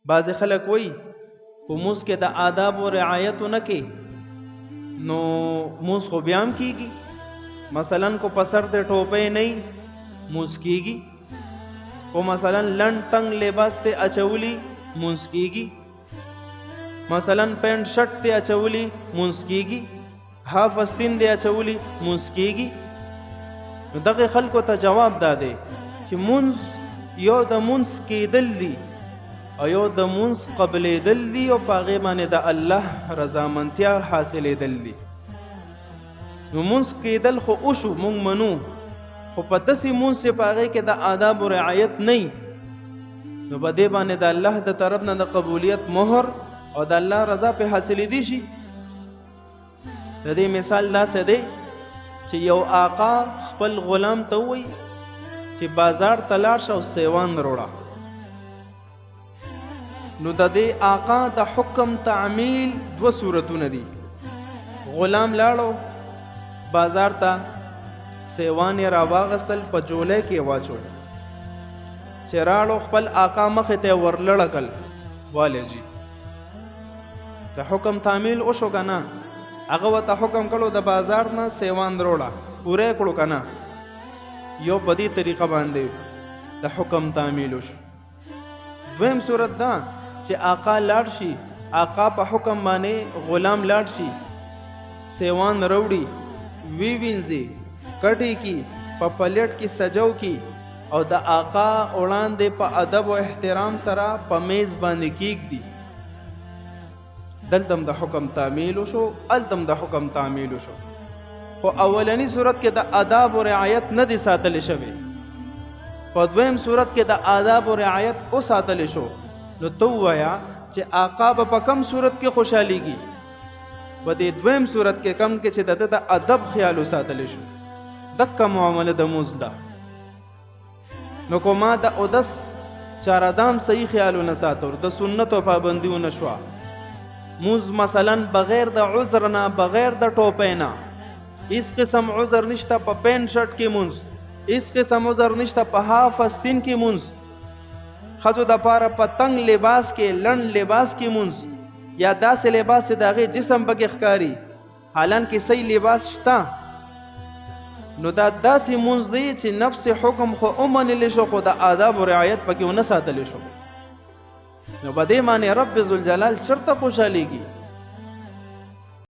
بعض خلک وایي کو موس کې د آداب و رعایت نه کې نو موس خو بیا هم کیږي. مثلا کو په سر د ټوپۍ نه موس کیږي، کو مثلا لنډ تنګ لباس ته اچولی موس کیږي، مثلا پینټ شرټ ته اچولی موس کیږي، هاف استین دی اچولی موس کیږي. نو دغه خلکو ته جواب داده چې مونږ یو د مونږ کېدل دي او یو د مونږ قبلېدل دي او په هغې باندې د الله رضامندتیا حاصلېدل دي. نو مونږ کېدل خو وشو، مونږ منو، خو په داسې مونږ چې په هغې کې د آداب و رعایت نه نو په دې باندې د الله د طرف نه د قبولیت مهر او د الله رضا پې حاصلېدی شي. د دې مثال داسې دی چې یو آقا خپل غلام ته ووایي چې بازار ته لاړ شه او سیوان روړه. نو د دې آقا د حکم تعمیل دوه صورتونه دي. غلام لاړو بازار ته، سیوان یې راواغستل، په جولی کې واچول، چې راړو خپل آقا مخې ته ورلړکل، والې جي د حکم تعمیل وشو که نه؟ هغه ورته حکم کړو د بازار نه سیوان روړه، پوره یې کړو که نه؟ یو په دې طریقه باندې د حکم تعمیل وشو. دویم صورت دا چې آقا لاړ شي، آقا په حکم باندې غلام لاړ شي، سیوان روړي، وینځي، کټي کی، په پلیټ کې سجو کی او د آقا وړاندې په ادب او احترام سره په میز باندې کیږدي. دلته د حکم تعمیل وشو، هلته د حکم تعمیل وشو. خو اولنی صورت کې د آداب و رعایت نه دي ساتل شوی، په دویم صورت کې د آداب و رعایت او ساتل شو. نو تو وایا چې آقا به په کم صورت کې خوشحالیږي؟ په دې دویم صورت کې کم کې چې د ادب خیال وساتل شو. دکه معامله د مونځ ده. نو کو ما د اودس چارادام صحیح خیال ونه ساتو، د سنتو پابندي ونه شوه، مونځ مثلا بغیر د عذر نه، بغیر د ټوپۍ نه، هیڅ قسم عذر نشته په پینټ شرټ کې مونځ، هیڅ قسم عذر نشته په هاف استین کې مونځ، ښځو دپاره په تنګ لباس کې، لنډ لباس کې مونځ، یا داسې لباس چې د هغې جسم پکې ښکاري حالانکې صحیح لباس شته. نو دا داسې مونځ دی چې نفس حکم خو ومنلی شو، خو د آداب و رعایت پکې ونه ساتلی شو. نو په دې باندې رب ذوالجلال چېرته خوشحالیږي؟